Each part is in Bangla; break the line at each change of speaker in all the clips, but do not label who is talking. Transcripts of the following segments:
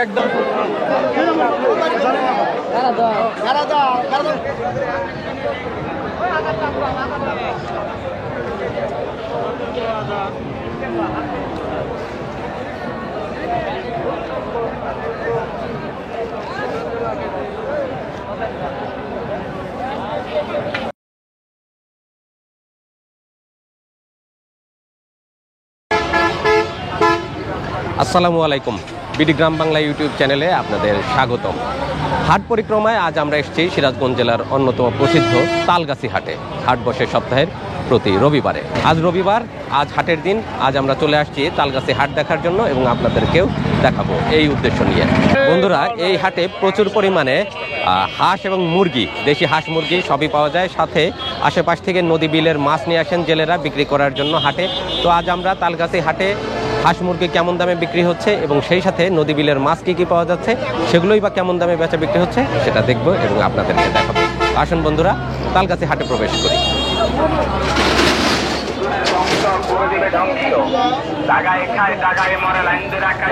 একদম আসসালামু আলাইকুম। বিডি গ্রাম বাংলা ইউটিউব চ্যানেলে আপনাদের স্বাগতম। হাট পরিক্রমায় আজ আমরা এসেছি সিরাজগঞ্জ জেলার অন্যতম প্রসিদ্ধ তালগাছি হাটে। হাট বসে সপ্তাহের প্রতি রবিবারে। আজ রবিবার, আজ হাটের দিন। আজ আমরা চলে আসছি তালগাছি হাট দেখার জন্য এবং আপনাদেরকেও দেখাবো এই উদ্দেশ্য নিয়ে। বন্ধুরা, এই হাটে প্রচুর পরিমাণে হাঁস এবং মুরগি, দেশি হাঁস মুরগি সবই পাওয়া যায়। সাথে আশেপাশ থেকে নদী বিলের মাছ নিয়ে আসেন জেলেরা বিক্রি করার জন্য হাটে। তো আজ আমরা তালগাছি হাটে হাঁস মুরগি কেমন দামে বিক্রি হচ্ছে এবং সেই সাথে নদী বিলের মাছ কী কী পাওয়া যাচ্ছে সেগুলোই বা কেমন দামে বেচা বিক্রি হচ্ছে সেটা দেখবো এবং আপনাদেরকে দেখাবো। আসুন বন্ধুরা, তালগাছি হাটে প্রবেশ করি।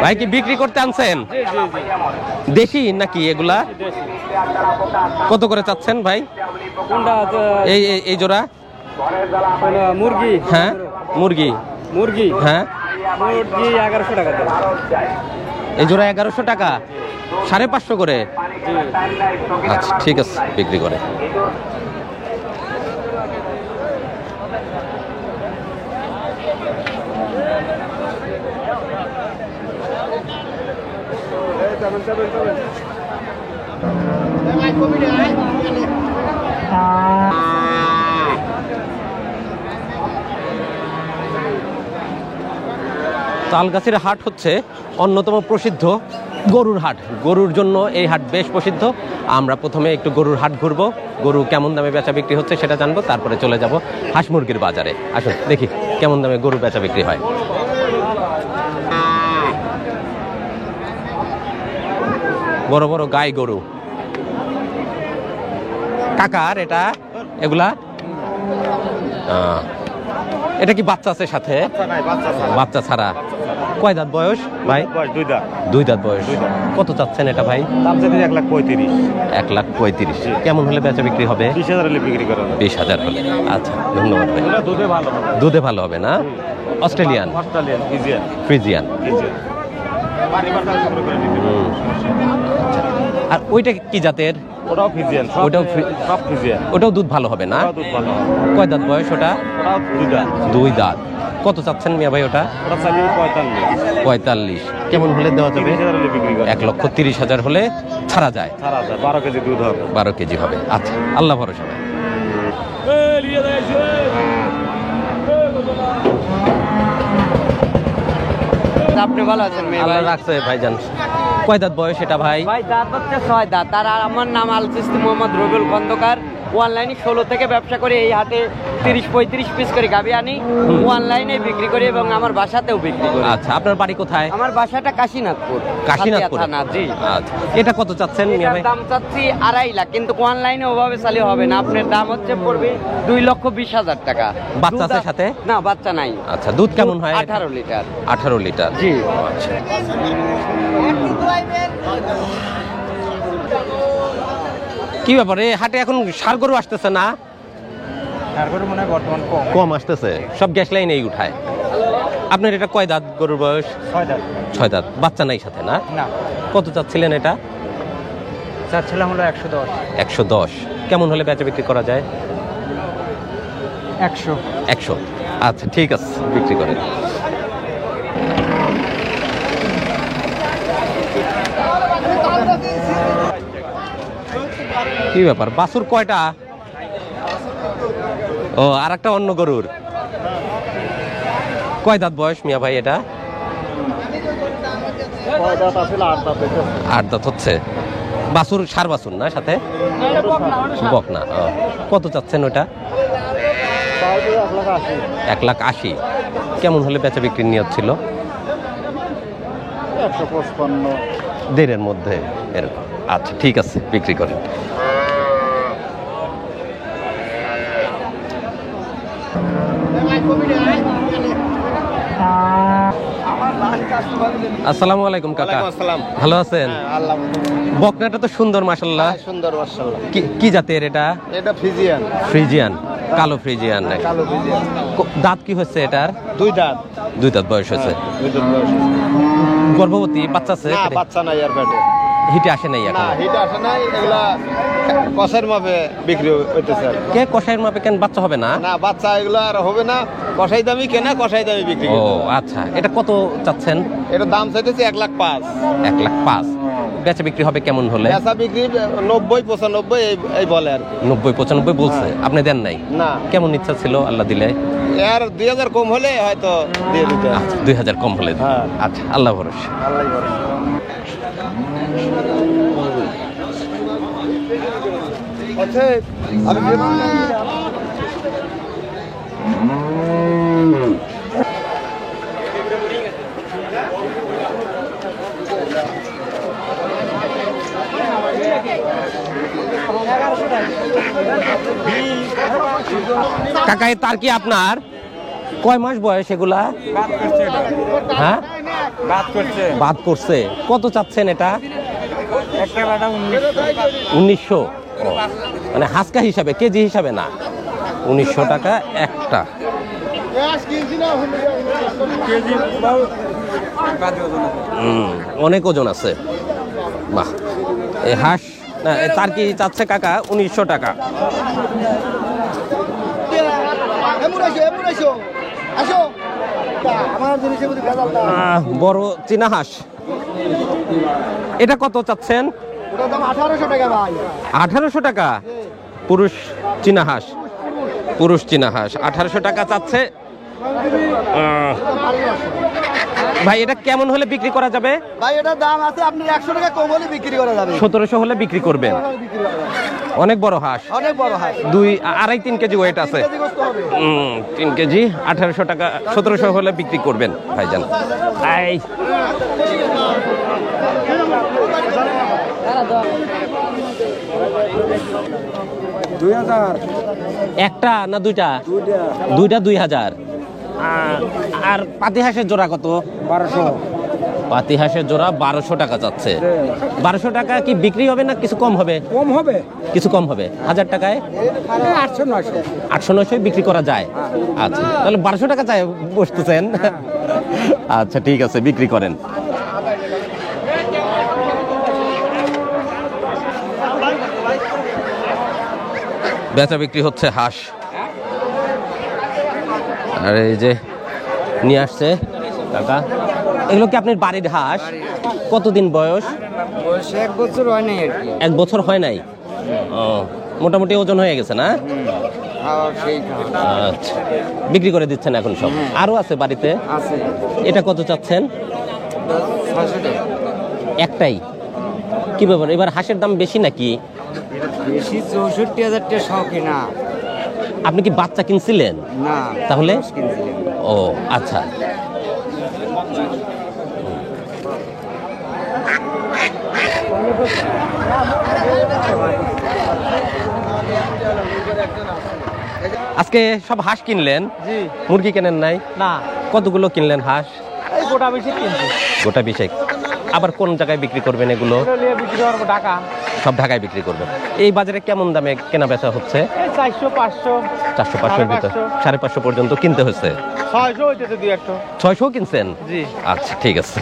ভাই, কি বিক্রি করতে আনছেন? দেশি নাকি এগুলা? কত করে চাচ্ছেন ভাই এই জোড়া?
মুরগি,
হ্যাঁ মুরগি,
মুরগি,
হ্যাঁ
মুরগি 1100 টাকা।
এই জোড়া 1100 টাকা, 550 করে। আচ্ছা ঠিক আছে, বিক্রি করে। তালগাছির হাট হচ্ছে অন্যতম প্রসিদ্ধ গরুর হাট। গরুর জন্য এই হাট বেশ প্রসিদ্ধ। আমরা প্রথমে একটু গরুর হাট ঘুরবো, গরু কেমন দামে বেচা বিক্রি হচ্ছে সেটা জানবো, তারপরে চলে যাব হাঁস মুরগির বাজারে। আসুন দেখি কেমন দামে গরু বেচা বিক্রি হয়। বড় বড় গাই গরু কাকার এটা, এগুলা এটা কি বাচ্চা আছে সাথে? বাচ্চা ছাড়া। কয় দাঁত বয়স ভাই? 2 দাঁত বয়স। কত চাচ্ছেন এটা ভাই? 1,35,000। কেমন হলে বেচা বিক্রি হবে?
20,000 হলে বিক্রি করা হবে।
20,000 হলে। আচ্ছা, ধন্যবাদ ভাই। দুধে ভালো হবে না? Australian, Friesian. আর ওইটা কি জাতের?
ওটাও ফ্রিজিয়ান।
ওটাও দুধ ভালো হবে না? কয় দাঁত বয়স ওটা? 2 দাঁত। কত চাচ্ছেন মিয়া ভাই ওটা? 45। কেমন হলে দেওয়া যাবে? 1,30,000 হলে ছাড়া যায়।
12 কেজি দুধ হবে।
12 কেজি হবে। আচ্ছা, আল্লাহ ভরসা ভাই।
আপনি ভালো আছেন?
আল্লাহ রাখছে ভাইজান। কয় দাঁত বয়স এটা ভাই?
ভাই দাঁত হচ্ছে 6 দাঁত। আর আমার নাম আল চিস্তি মোহাম্মদ রবিউল খন্দকার। অনলাইনে 16 থেকে ব্যবসা করে এই হাটে 30-35 পিস করে গাভী আনি, অনলাইনে বিক্রি করি এবং আমার বাসাতেও বিক্রি করি।
আচ্ছা, আপনার বাড়ি কোথায়?
আমার বাসাটা কাশীনাথপুর। থানা। জি।
আচ্ছা, এটা কত চাচ্ছেন মিয়া ভাই?
দাম চাচ্ছি 2.5 লাখ, কিন্তু অনলাইনে ওভাবে চালু হবে না। আপনার দাম হচ্ছে পড়বে 2,20,000 টাকা।
বাচ্চা আছে সাথে?
না, বাচ্চা নাই।
আচ্ছা, দুধ কেমন হয়?
18 লিটার।
18 লিটার।
জি।
আচ্ছা, কি ব্যাপারে হাটে এখন ষাঁড় গরু আসতেছে না?
তারপরে মনে হয় বর্তমান
কম আসতেছে, সব গ্যাস লাইনেই উঠায়। আপনার এটা কয় দাঁত গরুর বয়স?
6 দাঁত।
6 দাঁত। বাচ্চা নাই সাথে না?
না।
কত চাচ্ছিলেন এটা?
চাচ্ছিলাম হলো 110।
110। কেমন হলে বেচা বিক্রি করা যায়?
100।
আচ্ছা ঠিক আছে, বিক্রি করেন। কি ব্যাপার, বাছুর কয়টা? ও, আর একটা অন্য গরুর। কয় দাঁত বয়স মিয়া ভাই এটা? 8 দাঁত হচ্ছে। বাছুর, ষাঁড় বাছুর না সাথে? বকনা। কত চাচ্ছেন ওটা? 1,80,000। কেমন হলে বেচা বিক্রির নিয়ত ছিল?
155।
দেড়ের মধ্যে এরকম। আচ্ছা ঠিক আছে, বিক্রি করেন। আসসালামু আলাইকুম কাকা।
ওয়ালাইকুম আসসালাম।
ভালো আছেন?
আল্লাহ
বকনাটা তো সুন্দর মাশাআল্লাহ।
সুন্দর মাশাআল্লাহ।
কি জাতের এটা?
এটা ফিজিয়ান।
ফ্রিজিয়ান, কালো ফ্রিজিয়ান নাকি?
কালো ফিজিয়ান।
দাঁত কি হচ্ছে এটার?
দুই দাঁত।
দুই দাঁত বয়স হয়েছে।
দুই দাঁত বয়স।
গর্ভবতী বাচ্চা আছে?
না বাচ্চা নাই আর পেটে।
হিটে আসে নাই
না
এখন?
হিট আসে নাই, এগুলা কষের মাপে বিক্রি হইতেছে আর কি।
কে কষাইয়ের মাপে কেন বাচ্চা হবে না?
না বাচ্চা এগুলো আর হবে না, কষাই দামি কেনা, কষাই দামি বিক্রি
ও
করতে হবে।
আচ্ছা, এটা কত চাচ্ছেন?
এটার দাম চাইতেছে 1,05,000।
1,05,000। বেচা বিক্রি হবে কেমন হলে?
বেচা বিক্রি 90-95 এই বলে আর কি।
90-95 বলছে, আপনি দেন নাই?
না
কেমন ইচ্ছা ছিল আল্লাহ দিলে?
এর 2000 কম হলে হয়তো দিয়ে দিতে হবে।
আচ্ছা, 2000 কম হলে দিবেন।
হ্যাঁ।
আচ্ছা, আল্লাহ ভরসা।
আল্লাহই ভরসা। আচ্ছা আমি
কাকা তার কি আপনার কয় মাস বয়স এগুলা? হ্যাঁ, বাদ করছে। কত চাচ্ছেন এটা? 1900। মানে হাসকা হিসাবে, কেজি হিসাবে না, 1900 টাকা একটা। অনেক ওজন আছে। বাহ, এই হাঁস না, তার কি চাচ্ছে কাকা? 1900 টাকা। বড় চীনা হাঁস, এটা কত চাচ্ছেন?
1800 টাকা ভাই।
1800 টাকা। পুরুষ চীনা হাঁস, পুরুষ চীনা হাঁস 1800 টাকা চাচ্ছে। ভাই এটা কেমন হলে বিক্রি করা যাবে?
ভাই এটার দাম আছে আপনার 100 টাকা কম হলে বিক্রি করা যাবে।
1700 হলে বিক্রি করবেন। অনেক বড় হাঁস,
অনেক বড় হাঁস।
2-2.5-3 কেজি ওয়েট আছে। 3 কেজি 1800 টাকা, 1700 হলে বিক্রি করবেন ভাইজান। এই একটা না দুইটা? দুইটা 2000। আর পাতি হাঁসের জোড়া কত?
1200।
পাতি হাঁসের জোড়া 1200 টাকা যাচ্ছে। 1200 টাকা কি বিক্রি হবে না কিছু কম হবে?
কম হবে,
কিছু কম হবে। 1000 টাকায়
800-900।
800-900 বিক্রি করা যায়। আচ্ছা, তাহলে 1200 টাকা চাই বসতেছেন। আচ্ছা ঠিক আছে, বিক্রি করেন। বেচা বিক্রি হচ্ছে হাঁস। আর এই যে নিয়ে আসছে কাকা, এগুলো কি আপনার বাড়ির হাঁস? কতদিন বয়স?
1 বছর হয় নাই আর কি।
1 বছর হয় নাই। ও, মোটামুটি ওজন হয়ে গেছে না? আচ্ছা, বিক্রি করে দিচ্ছেন এখন সব? আরো আছে বাড়িতে?
আছে।
এটা কত চাচ্ছেন?
600 টাকা।
একটাই? কি ব্যাপার, এবার হাঁসের দাম বেশি নাকি?
বেশি 64,000 টাকা সহ কিনা।
আপনি কি বাচ্চা কিনছিলেন?
না
তাহলে?
কিনছিলাম।
ও আচ্ছা। আজকে সব হাঁস কিনলেন?
জি।
মুরগি কেনেন নাই?
না,
কতগুলো কিনলেন হাঁস?
এই গোটা বেশি কিনছি।
গোটা 20। আবার কোন জায়গায় বিক্রি করবেন এগুলো?
নিয়ে বিক্রি করবো ঢাকা।
সব ঢাকায় বিক্রি করবেন। এই বাজারে কেমন দামে কেনা বেচা হচ্ছে?
এই 400-500।
400-500 ভিতর, 550 পর্যন্ত কিনতে হচ্ছে।
600 হইতেছে 2-100।
600 কিনছেন?
জি।
আচ্ছা ঠিক আছে।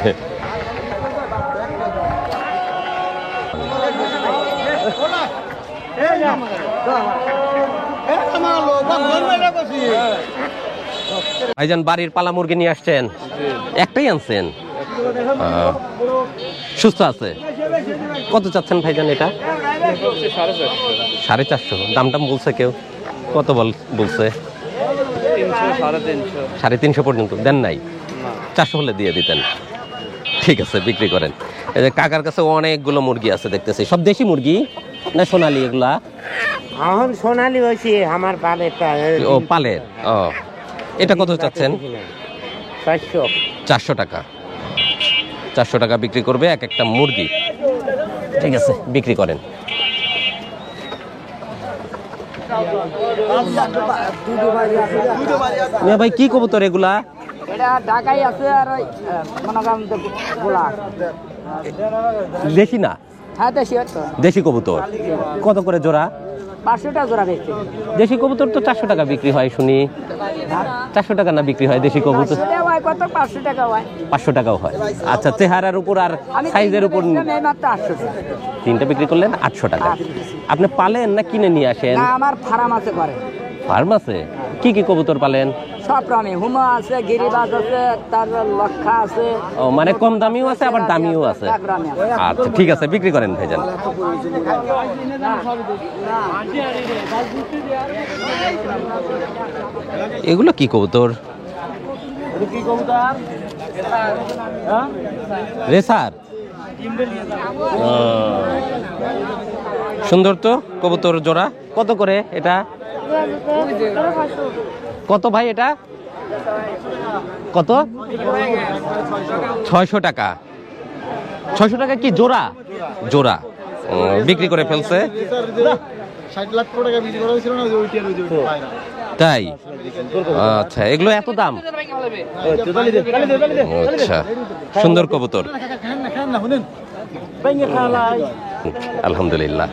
ভাইজান বাড়ির পালা মুরগি নিয়ে আসছেন? একটাই আনছেন? সুস্থ আছে? কত চাচ্ছেন ভাইজান এটা? 450। দাম টাম বলছে কেউ? কত বলছে? 350 পর্যন্ত দেন নাই? 400 হলে দিয়ে দিতেন। ঠিক আছে, বিক্রি করেন। এই যে কাকার কাছে অনেকগুলো মুরগি আছে দেখতেছি। সব দেশি মুরগি না সোনালী এগুলা?
এখন সোনালি হয়েছে আমার পালেরটা।
ও পালের। ও, এটা কত চাচ্ছেন?
400।
400 টাকা। 400 টাকা বিক্রি করবে এক একটা মুরগি। ঠিক আছে, বিক্রি করেন। মিয়া ভাই কি কবুতর এগুলা?
এটা ঢাকাই আছে আর ওই মনে করেন গোলা
দেশি না?
হ্যাঁ দেশি তো
দেশি কবুতর কত করে জোড়া?
500 টাকা জোড়া বেচছে।
দেশি কবুতর তো 400 টাকা বিক্রি হয় শুনি। 400 টাকা না বিক্রি হয় দেশি কবুতর?
500 টাকা হয়, কত 500 টাকা হয়।
500 টাকাও হয়। আচ্ছা, চেহারার উপর আর সাইজের উপর
মাত্র 800 টাকা।
তিনটা বিক্রি করলেন 800 টাকা। আপনি পালেন না কিনে নিয়ে আসেন?
না, আমার ফার্ম আছে করে।
ফার্ম আছে? কি কি কবুতর পালেন?
সব রকমের হুমা আছে, গিরিবাজ আছে, তার লক্ষা আছে।
ও মানে কম দামিও আছে আবার দামিও আছে।
সব রকমের।
আচ্ছা ঠিক আছে, বিক্রি করেন ভাইজান। এগুলো কি কবুতর? রেসার? সুন্দর তো কবুতর জোড়া। কত করে এটা? কত ভাই এটা? কত? 600 টাকা। 600 টাকা কি জোড়া? জোড়া বিক্রি করে ফেলছে।
60 লাখ টাকা বিক্রি করা হয়েছিল না ওইটা
তাই? আচ্ছা, এগুলো এত দাম? আচ্ছা, সুন্দর কবুতর। আলহামদুলিল্লাহ।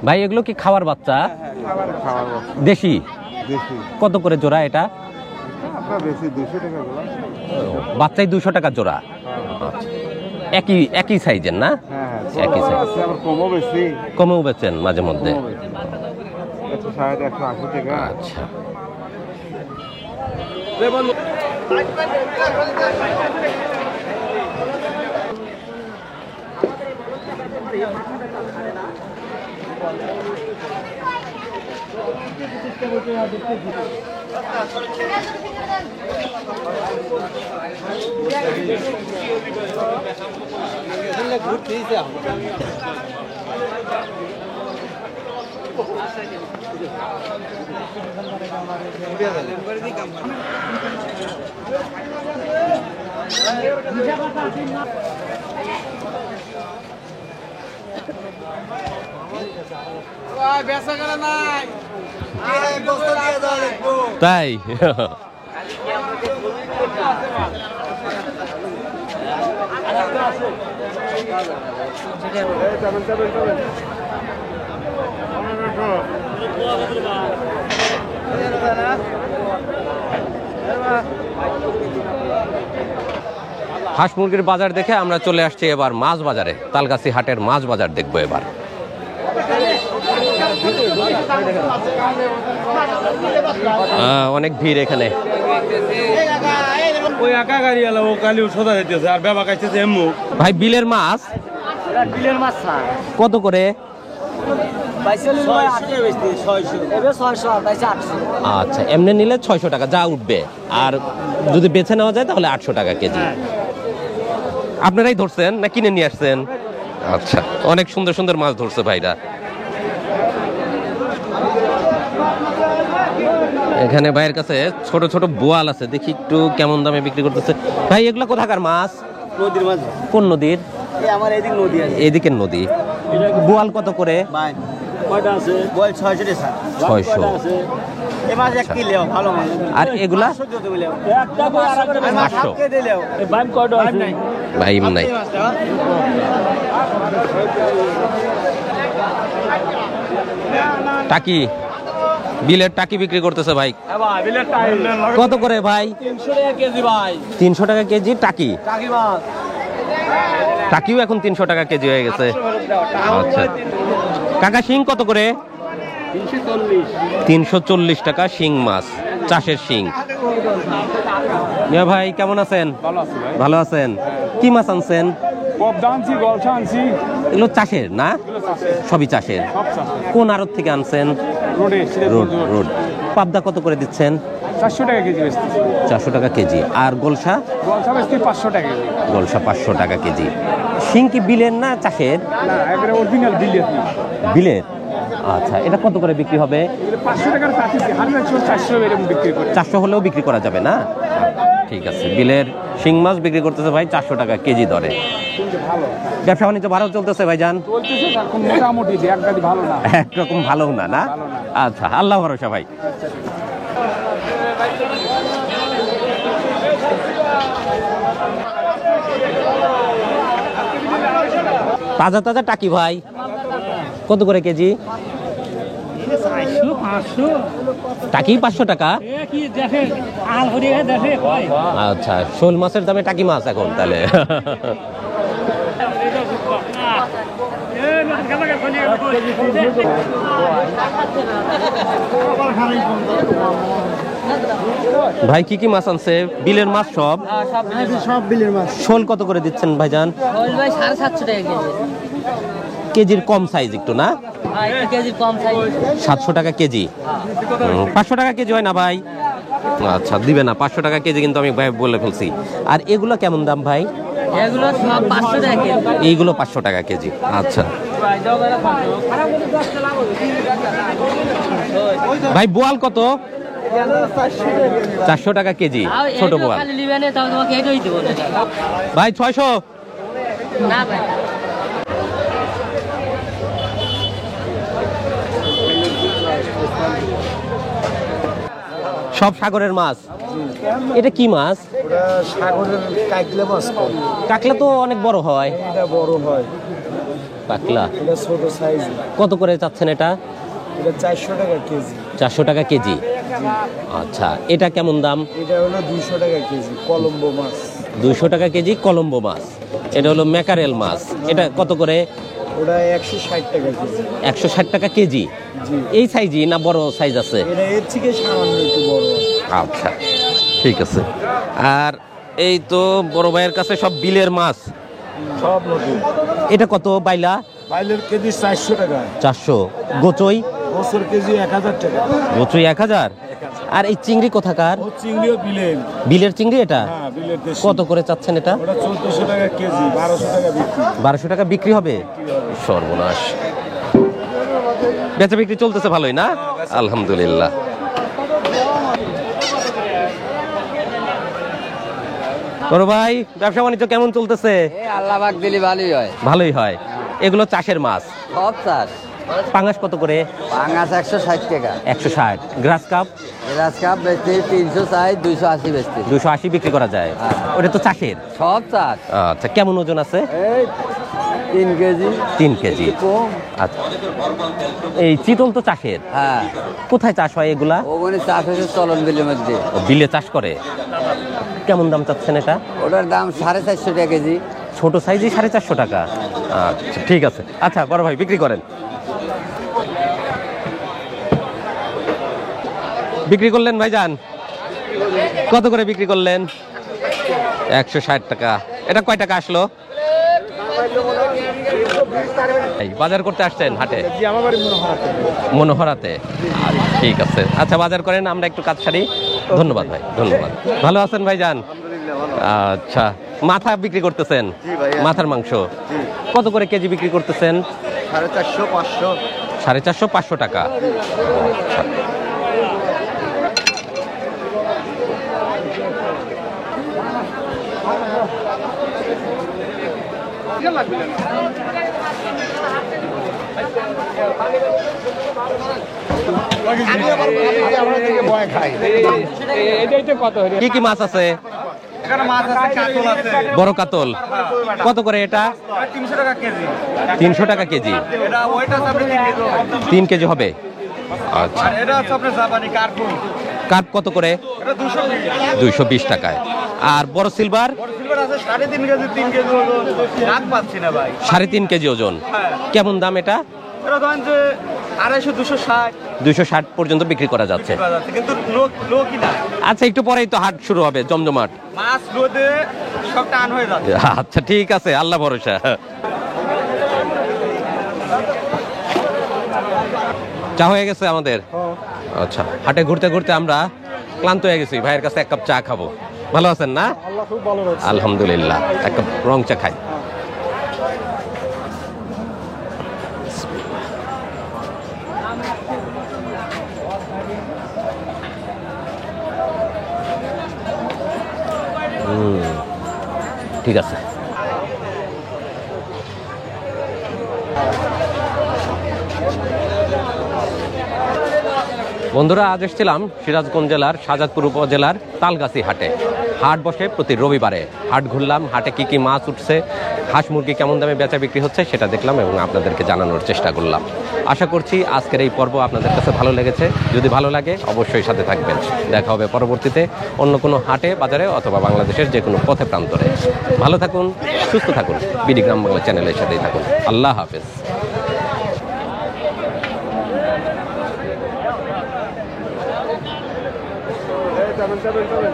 ভাই এগুলো কি খাওয়ার বাচ্চা? দেশি? কত করে জোড়া এটা? বাচ্চাই 200 টাকা জোড়া। একই সাইজের না? একই সাইজ। কমেও বেচেন মাঝে মধ্যে? আচ্ছা, তাই? হাঁস মুরগির বাজার দেখে আমরা চলে আসছি এবার মাছ বাজারে। তালগাছি হাটের মাছ বাজার দেখবো এবার। অনেক ভিড় এখানে। ভাই বিলের মাছ?
বিলের মাছ
কত করে? আচ্ছা, এমনি নিলে 600 টাকা যা উঠবে, আর যদি বেছে নেওয়া যায় তাহলে 800 টাকা কেজি। আপনারাই ধরছেন না কিনে নিয়ে আসছেন? আচ্ছা, অনেক সুন্দর সুন্দর মাছ ধরছে ভাইরা। এখানে ভাইয়ের কাছে ছোট ছোট বোয়াল আছে, দেখি একটু কেমন দামে বিক্রি করতেছে। ভাই এগুলা কোথাকার মাছ?
নদীর মাছ।
কোন নদীর?
আমার এদিক নদী আছে।
এদিকের নদী। বোয়াল কত করে?
কয়টা আছে? বোয়াল 600 টাকা।
600।
এই মাছ এক কিলো ভালো মাছ।
আর এগুলা? 800। ভাইম নাই। টাকি, বিলের টাকি বিক্রি করতেছে ভাই। কত করে ভাই?
300 টাকা কেজি ভাই।
300 টাকা কেজি টাকি? টাকিও এখন 300 টাকা কেজি হয়ে গেছে। আচ্ছা কাকা, শিং কত করে? 340 টাকা শিং মাছ, চাষের শিং। ভাই কেমন আছেন? ভালো আছেন। কি মাছ আনছেন? এগুলো চাষের না? সবই চাষের। কোন আড়ত থেকে আনছেন? রোড। পাবদা কত করে দিচ্ছেন?
400 টাকা কেজি।
400 টাকা কেজি। আর গোলসা?
500 টাকা।
গোলসা 500 টাকা কেজি। শিং কি বিলের না চাষের?
না, একবারে অরিজিনাল বিলের।
বিলের? আচ্ছা, এটা কত করে বিক্রি হবে?
500 টাকার কাটিছি, 400 এরকম বিক্রি করে।
400 হলেও বিক্রি করা যাবে না? ঠিক আছে, বিলের শিং মাছ বিক্রি করতেছে ভাই 400 টাকা কেজি দরে। ব্যবসা বাণিজ্য ভালো চলতেছে ভাইজান?
চলতেছে এখন মোটামুটি, একগাদি ভালো না।
একরকম ভালো না, না? আচ্ছা, আল্লাহ ভরসা ভাই। তাজা তাজা টাকি ভাই কত করে কেজি? টাকি 500 টাকা। আচ্ছা, শোল মাছের দামে টাকি মাছ এখন তাহলে। ভাই কি কি মাছ আনছে? বিলের মাছ সব?
সব বিলের মাছ।
শোল কত করে দিচ্ছেন ভাইজান?
ভাই 750 টাকা কেজি।
কেজির কম সাইজ একটু না?
কেজির কম সাইজ
700 টাকা কেজি। 500 টাকা কেজি হয় না ভাই? আচ্ছা, দিবে না 500 টাকা কেজি, কিন্তু আমি ভাই বলে ফেলছি। আর এগুলো কেমন দাম ভাই?
এগুলো সব 500 টাকা কেজি।
এইগুলো 500 টাকা কেজি। আচ্ছা ভাই, বোয়াল কত? 400 টাকা কেজি ছোট বোয়াল। ভাই 600।
না ভাই,
সব সাগরের মাছ। এটা কি মাছ?
ওটা সাগরের কাকলা মাছ।
কাকলা তো অনেক বড় হয়।
এটা বড় হয়,
কাকলা
এটা ছোট সাইজ।
কত করে চাচ্ছেন এটা?
এটা 400 টাকা কেজি।
400 টাকা কেজি। আচ্ছা, এটা কেমন দাম?
এটা হলো 200 টাকা কেজি কলম্বো মাছ।
200 টাকা কেজি কলম্বো মাছ। এটা হলো ম্যাকারেল মাছ। এটা কত করে?
ওটা 160 টাকা কেজি।
160 টাকা কেজি।
জি,
এই সাইজই না বড় সাইজ আছে?
এটা এর থেকে সামান্য একটু বড়।
আচ্ছা, ঠিক আছে। আর এই তো বড় ভাইয়ের কাছে সব বিলের মাছ।
সব নতুন।
এটা কত বাইলা?
বাইলের কেজি 400 টাকা।
400। গোচই?
বছর কেজি 1000 টাকা।
গোচই 1000। আর এই চিংড়ি কোথাকার?
ও চিংড়িও বিলের।
বিলের চিংড়ি এটা?
হ্যাঁ, বিলের দেশি।
কত করে চাচ্ছেন এটা?
ওটা 1400 টাকা কেজি, 1200 টাকা বিক্রি।
1200 টাকা বিক্রি হবে? সর্বনাশ। বেচা বিক্রি চলতেছে ভালোই না? আলহামদুলিল্লাহ। বড় ভাই, ব্যবসা বাণিজ্য কেমন চলতেছে?
আল্লাহ পাক দিলি ভালোই হয়।
ভালোই হয়। এগুলো চাষের মাছ।
সব চাষ।
পাঙ্গাস কত করে?
পাঙ্গাস 160 টাকা।
160। গ্রাস কাপ?
গ্লাস কাপ বেচতে 300 চাই, 280 বেচতে।
280 বিক্রি করা যায়। ওটা তো চাষের।
সব চাষ।
আচ্ছা, কেমন ওজন আছে?
এই 3 কেজি।
3 কেজি।
কম।
আচ্ছা, এই চিতল তো চাষের।
হ্যাঁ,
কোথায় চাষ হয় এগুলা?
ওখানে চাষ হয়েছে চলন বিলের মধ্যে।
ও, বিলে চাষ করে। কেমন দাম চাচ্ছেন এটা?
ওটার দাম 450 টাকা কেজি।
ছোট সাইজই 450 টাকা। আচ্ছা, ঠিক আছে। আচ্ছা বড় ভাই, বিক্রি করেন। বিক্রি করলেন ভাইজান? কত করে বিক্রি করলেন? 160 টাকা। এটা কয় টাকা আসলো? এই বাজার করতে আসছেন হাটে?
জি, আমার বাড়ি মনোহরাতে।
মনোহরাতে। ঠিক আছে, আচ্ছা বাজার করেন, আমরা একটু কাজ সারি। ধন্যবাদ ভাই, ধন্যবাদ। ভালো আছেন ভাইজান? আচ্ছা, মাথা বিক্রি করতেছেন? মাথার মাংস কত করে কেজি বিক্রি করতেছেন?
450, 500।
450, 500 টাকা।
এটাই তো কত হলো?
কি কি মাছ আছে?
এখানে মাছ আছে, কাতল আছে।
বড় কাতল কত করে এটা?
300 টাকা কেজি।
300 টাকা কেজি।
এটা ওইটা আছে আপনি 3 কেজি হবে।
3 কেজি হবে। আচ্ছা,
আর এটা আছে আপনার জাপানি কার্পু।
কাপ কত করে?
এটা 220 টাকা।
220 টাকায়। আর বড় সিলভার?
বড় সিলভার আছে 3.5 কেজি, 3 কেজি হলো। রাত পাচ্ছি না ভাই।
3.5 কেজি ওজন। কেমন দাম এটা?
এটা ধরেন যে 250, 260
260 পর্যন্ত বিক্রি করা যাচ্ছে।
পাওয়া যাচ্ছে, কিন্তু লোকই না।
আচ্ছা, একটু পরেই তো হাট শুরু হবে, জমজমাট।
মাছ রোদে সব টান হয়ে যাচ্ছে।
আচ্ছা, ঠিক আছে, আল্লাহ ভরসা। চা হয়ে গেছে আমাদের? আচ্ছা, হাটে ঘুরতে ঘুরতে আমরা ক্লান্ত হয়ে গেছি। ভাইয়ের কাছে 1 কাপ চা খাবো। ভালো আছেন না?
আল্লাহ খুব ভালো রাখছে।
আলহামদুলিল্লাহ। 1 কাপ রং চা খাই। ঠিক আছে। বন্ধুরা, আজ এসেছিলাম সিরাজগঞ্জ জেলার শাহজাদপুর উপজেলার তালগাছি হাটে। হাট বসে প্রতি রবিবারে। হাট ঘুরলাম, হাটে কি কি মাছ উঠছে, হাঁস মুরগি কেমন দামে বেচা বিক্রি হচ্ছে সেটা দেখলাম এবং আপনাদেরকে জানানোর চেষ্টা করলাম। আশা করছি আজকের এই পর্ব আপনাদের কাছে ভালো লেগেছে। যদি ভালো লাগে অবশ্যই সাথে থাকবেন। দেখা হবে পরবর্তীতে অন্য কোনো হাটে, বাজারে অথবা বাংলাদেশের যে কোনো পথে প্রান্তরে। ভালো থাকুন, সুস্থ থাকুন। বিডি গ্রাম বাংলা চ্যানেলের সাথেই থাকুন। আল্লাহ হাফেজ।
যাবেন